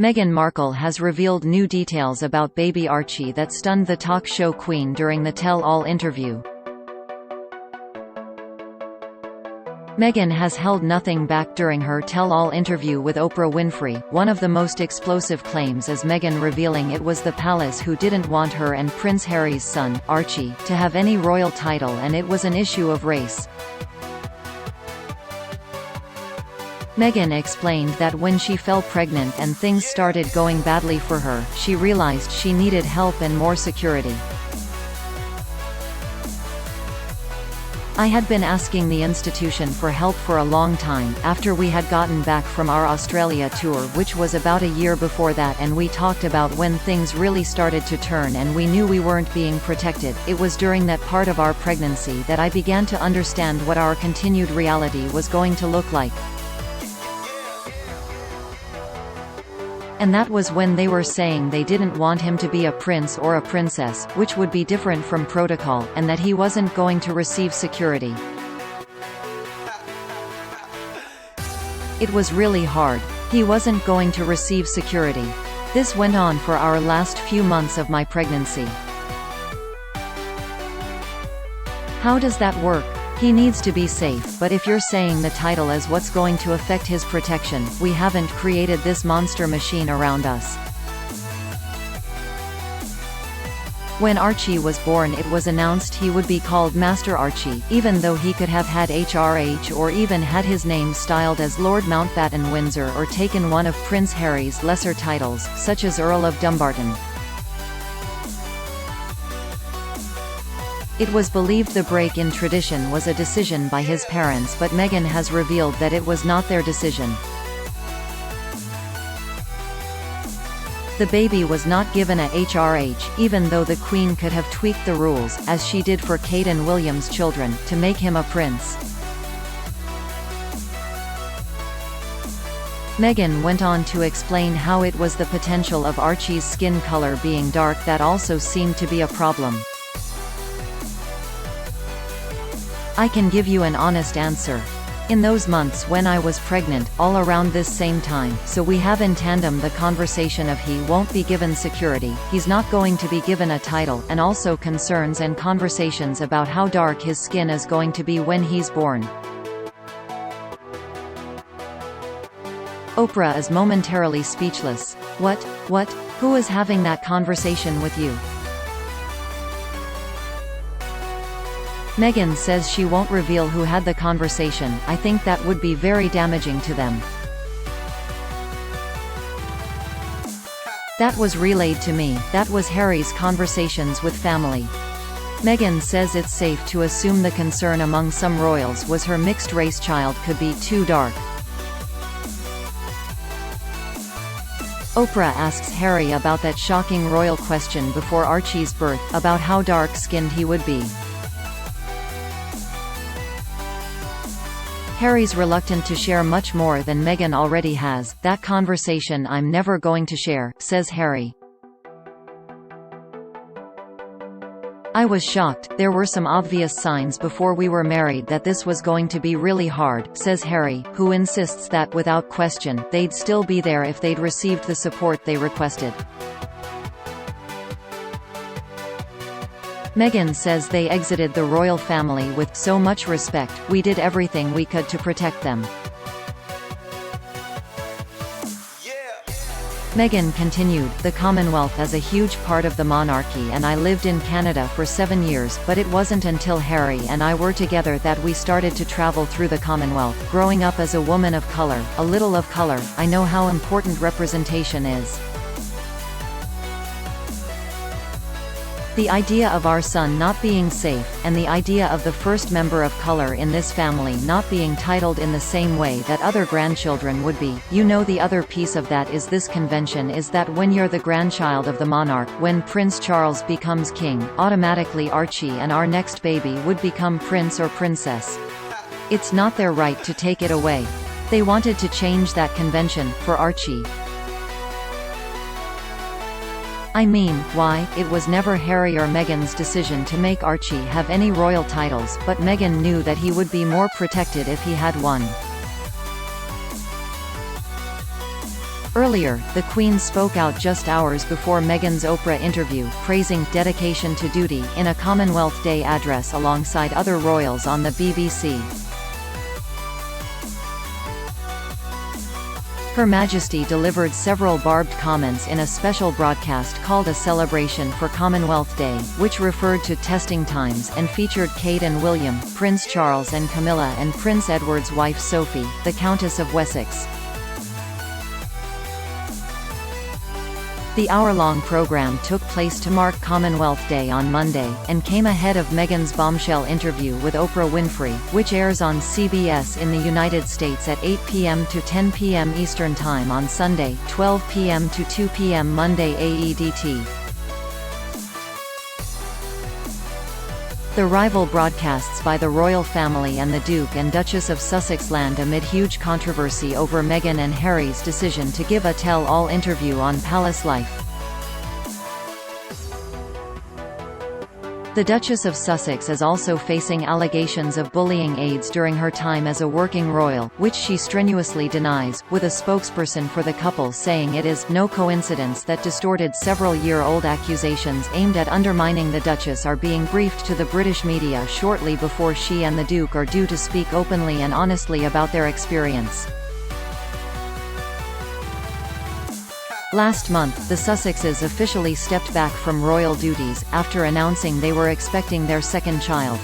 Meghan Markle has revealed new details about baby Archie that stunned the talk show queen during the tell-all interview. Meghan has held nothing back during her tell-all interview with Oprah Winfrey. One of the most explosive claims is Meghan revealing it was the palace who didn't want her and Prince Harry's son, Archie, to have any royal title, and it was an issue of race. Meghan explained that when she fell pregnant and things started going badly for her, she realized she needed help and more security. I had been asking the institution for help for a long time, after we had gotten back from our Australia tour, which was about a year before that, and we talked about when things really started to turn and we knew we weren't being protected. It was during that part of our pregnancy that I began to understand what our continued reality was going to look like. And that was when they were saying they didn't want him to be a prince or a princess, which would be different from protocol, and that he wasn't going to receive security. It was really hard. He wasn't going to receive security. This went on for our last few months of my pregnancy. How does that work? He needs to be safe, but if you're saying the title is what's going to affect his protection, we haven't created this monster machine around us. When Archie was born, it was announced he would be called Master Archie, even though he could have had HRH or even had his name styled as Lord Mountbatten Windsor or taken one of Prince Harry's lesser titles, such as Earl of Dumbarton. It was believed the break in tradition was a decision by his parents, but Meghan has revealed that it was not their decision. The baby was not given a HRH, even though the Queen could have tweaked the rules, as she did for Kate and William's children, to make him a prince. Meghan went on to explain how it was the potential of Archie's skin color being dark that also seemed to be a problem. I can give you an honest answer. In those months when I was pregnant, all around this same time, so we have in tandem the conversation of he won't be given security, he's not going to be given a title, and also concerns and conversations about how dark his skin is going to be when he's born. Oprah is momentarily speechless. What? Who is having that conversation with you? Meghan says she won't reveal who had the conversation. I think that would be very damaging to them. That was relayed to me. That was Harry's conversations with family. Meghan says it's safe to assume the concern among some royals was her mixed-race child could be too dark. Oprah asks Harry about that shocking royal question before Archie's birth, about how dark-skinned he would be. Harry's reluctant to share much more than Meghan already has. That conversation I'm never going to share, says Harry. I was shocked. There were some obvious signs before we were married that this was going to be really hard, says Harry, who insists that, without question, they'd still be there if they'd received the support they requested. Meghan says they exited the royal family with so much respect. We did everything we could to protect them. Meghan continued, the Commonwealth is a huge part of the monarchy, and I lived in Canada for 7 years, but it wasn't until Harry and I were together that we started to travel through the Commonwealth. Growing up as a woman of color, a little of color, I know how important representation is. The idea of our son not being safe, and the idea of the first member of color in this family not being titled in the same way that other grandchildren would be. You know, the other piece of that is this convention is that when you're the grandchild of the monarch, when Prince Charles becomes king, automatically Archie and our next baby would become prince or princess. It's not their right to take it away. They wanted to change that convention, for Archie. I mean, why? It was never Harry or Meghan's decision to make Archie have any royal titles, but Meghan knew that he would be more protected if he had one. Earlier, the Queen spoke out just hours before Meghan's Oprah interview, praising dedication to duty in a Commonwealth Day address alongside other royals on the BBC. Her Majesty delivered several barbed comments in a special broadcast called A Celebration for Commonwealth Day, which referred to testing times and featured Kate and William, Prince Charles and Camilla and Prince Edward's wife Sophie, the Countess of Wessex. The hour-long program took place to mark Commonwealth Day on Monday, and came ahead of Meghan's bombshell interview with Oprah Winfrey, which airs on CBS in the United States at 8 p.m. to 10 p.m. Eastern Time on Sunday, 12 p.m. to 2 p.m. Monday AEDT. The rival broadcasts by the royal family and the Duke and Duchess of Sussex land amid huge controversy over Meghan and Harry's decision to give a tell-all interview on Palace Life. The Duchess of Sussex is also facing allegations of bullying aides during her time as a working royal, which she strenuously denies, with a spokesperson for the couple saying it is no coincidence that distorted several-year-old accusations aimed at undermining the Duchess are being briefed to the British media shortly before she and the Duke are due to speak openly and honestly about their experience. Last month, the Sussexes officially stepped back from royal duties, after announcing they were expecting their second child.